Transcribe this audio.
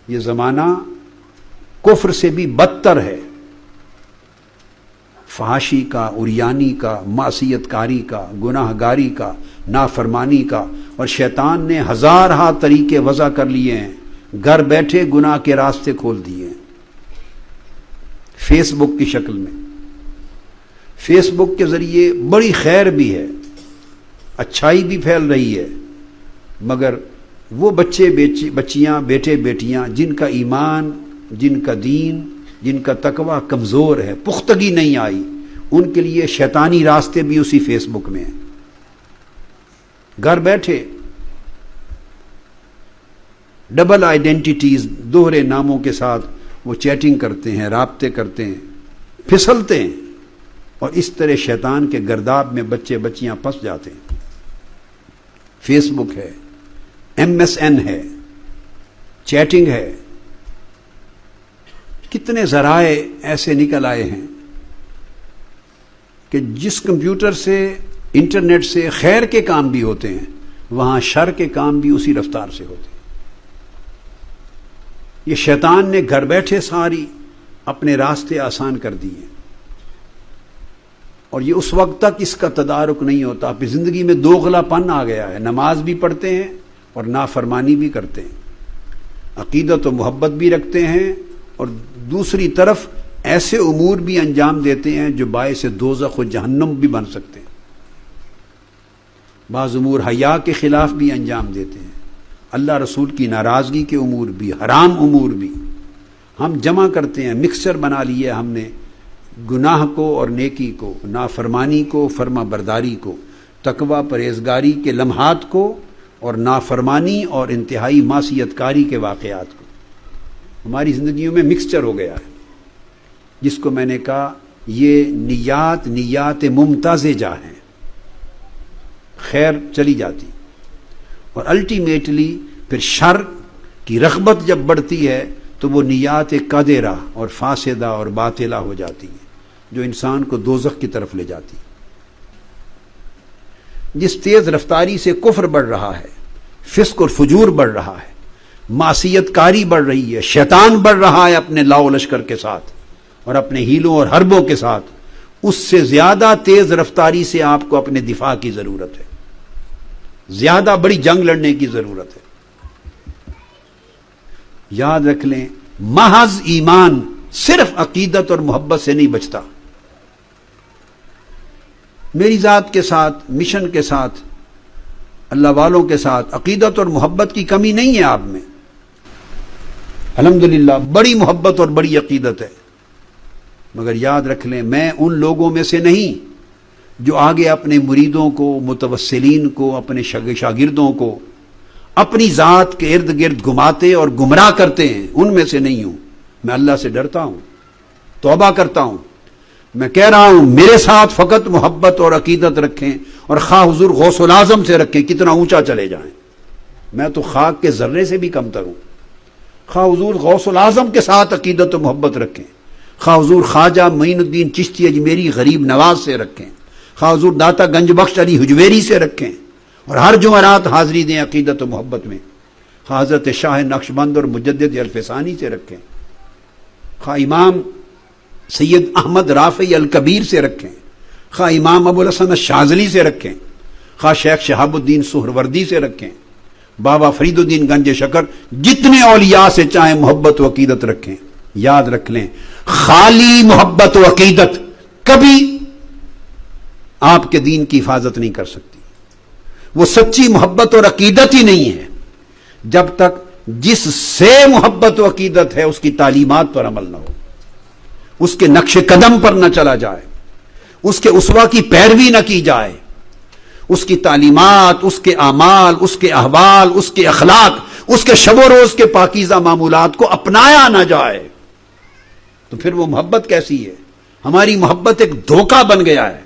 یہ زمانہ کفر سے بھی بدتر ہے، فحاشی کا، عریانی کا، معصیت کاری کا، گناہ گاری کا، نافرمانی کا، اور شیطان نے ہزارہا طریقے وضع کر لیے ہیں، گھر بیٹھے گناہ کے راستے کھول دیے ہیں فیس بک کی شکل میں۔ فیس بک کے ذریعے بڑی خیر بھی ہے، اچھائی بھی پھیل رہی ہے، مگر وہ بچے بچیاں، بیٹے بیٹیاں جن کا ایمان، جن کا دین، جن کا تقوی کمزور ہے، پختگی نہیں آئی، ان کے لیے شیطانی راستے بھی اسی فیس بک میں ہیں۔ گھر بیٹھے ڈبل آئیڈینٹیٹیز، دوہرے ناموں کے ساتھ وہ چیٹنگ کرتے ہیں، رابطے کرتے ہیں، پھسلتے ہیں، اور اس طرح شیطان کے گرداب میں بچے بچیاں پھنس جاتے ہیں۔ فیس بک ہے، MSN ہے، چیٹنگ ہے، کتنے ذرائع ایسے نکل آئے ہیں کہ جس کمپیوٹر سے، انٹرنیٹ سے خیر کے کام بھی ہوتے ہیں، وہاں شر کے کام بھی اسی رفتار سے ہوتے ہیں۔ یہ شیطان نے گھر بیٹھے ساری اپنے راستے آسان کر دیے، اور یہ اس وقت تک اس کا تدارک نہیں ہوتا، پھر زندگی میں دوغلا پن آ گیا ہے، نماز بھی پڑھتے ہیں اور نافرمانی بھی کرتے ہیں، عقیدت و محبت بھی رکھتے ہیں، اور دوسری طرف ایسے امور بھی انجام دیتے ہیں جو باعث دوزخ و جہنم بھی بن سکتے ہیں۔ بعض امور حیا کے خلاف بھی انجام دیتے ہیں، اللہ رسول کی ناراضگی کے امور بھی، حرام امور بھی ہم جمع کرتے ہیں، مکسچر بنا لیے ہم نے، گناہ کو اور نیکی کو، نافرمانی کو، فرما برداری کو، تقوی پرہیزگاری کے لمحات کو، اور نافرمانی اور انتہائی معصیت کاری کے واقعات کو۔ ہماری زندگیوں میں مکسچر ہو گیا ہے، جس کو میں نے کہا یہ نیات ممتزجہ ہیں، خیر چلی جاتی، اور الٹیمیٹلی پھر شر کی رغبت جب بڑھتی ہے تو وہ نیات قادرہ اور فاسدہ اور باطلہ ہو جاتی ہے، جو انسان کو دوزخ کی طرف لے جاتی ہے۔ جس تیز رفتاری سے کفر بڑھ رہا ہے، فسق اور فجور بڑھ رہا ہے، معصیت کاری بڑھ رہی ہے، شیطان بڑھ رہا ہے اپنے لاؤ لشکر کے ساتھ اور اپنے ہیلوں اور حربوں کے ساتھ، اس سے زیادہ تیز رفتاری سے آپ کو اپنے دفاع کی ضرورت ہے، زیادہ بڑی جنگ لڑنے کی ضرورت ہے۔ یاد رکھ لیں، محض ایمان صرف عقیدت اور محبت سے نہیں بچتا۔ میری ذات کے ساتھ، مشن کے ساتھ، اللہ والوں کے ساتھ عقیدت اور محبت کی کمی نہیں ہے آپ میں، الحمدللہ بڑی محبت اور بڑی عقیدت ہے، مگر یاد رکھ لیں میں ان لوگوں میں سے نہیں جو آگے اپنے مریدوں کو، متوسلین کو، اپنے شاگردوں کو اپنی ذات کے ارد گرد گھماتے اور گمراہ کرتے ہیں، ان میں سے نہیں ہوں۔ میں اللہ سے ڈرتا ہوں، توبہ کرتا ہوں، میں کہہ رہا ہوں میرے ساتھ فقط محبت اور عقیدت رکھیں، اور خواہ حضور غوث العظم سے رکھیں، کتنا اونچا چلے جائیں، میں تو خاک کے ذرے سے بھی کم تر ہوں۔ خواہ حضور غوث العظم کے ساتھ عقیدت و محبت رکھیں، خواہ حضور خواجہ معین الدین چشتی اجمیری غریب نواز سے رکھیں، خواہ حضور داتا گنج بخش علی حجویری سے رکھیں، اور ہر جمعرات حاضری دیں عقیدت و محبت میں، خواہ حضرت شاہ نقشبند اور مجدد الفسانی سے رکھیں، خواہ امام سید احمد رافعی الکبیر سے رکھیں، خواہ امام ابو الحسن الشاذلی سے رکھیں، خواہ شیخ شہاب الدین سہروردی سے رکھیں، بابا فرید الدین گنج شکر، جتنے اولیاء سے چاہیں محبت و عقیدت رکھیں۔ یاد رکھ لیں خالی محبت و عقیدت کبھی آپ کے دین کی حفاظت نہیں کر سکتی، وہ سچی محبت اور عقیدت ہی نہیں ہے جب تک جس سے محبت و عقیدت ہے اس کی تعلیمات پر عمل نہ ہو، اس کے نقش قدم پر نہ چلا جائے، اس کے اسوہ کی پیروی نہ کی جائے، اس کی تعلیمات، اس کے اعمال، اس کے احوال، اس کے اخلاق، اس کے شب و روز کے پاکیزہ معمولات کو اپنایا نہ جائے، تو پھر وہ محبت کیسی ہے؟ ہماری محبت ایک دھوکہ بن گیا ہے۔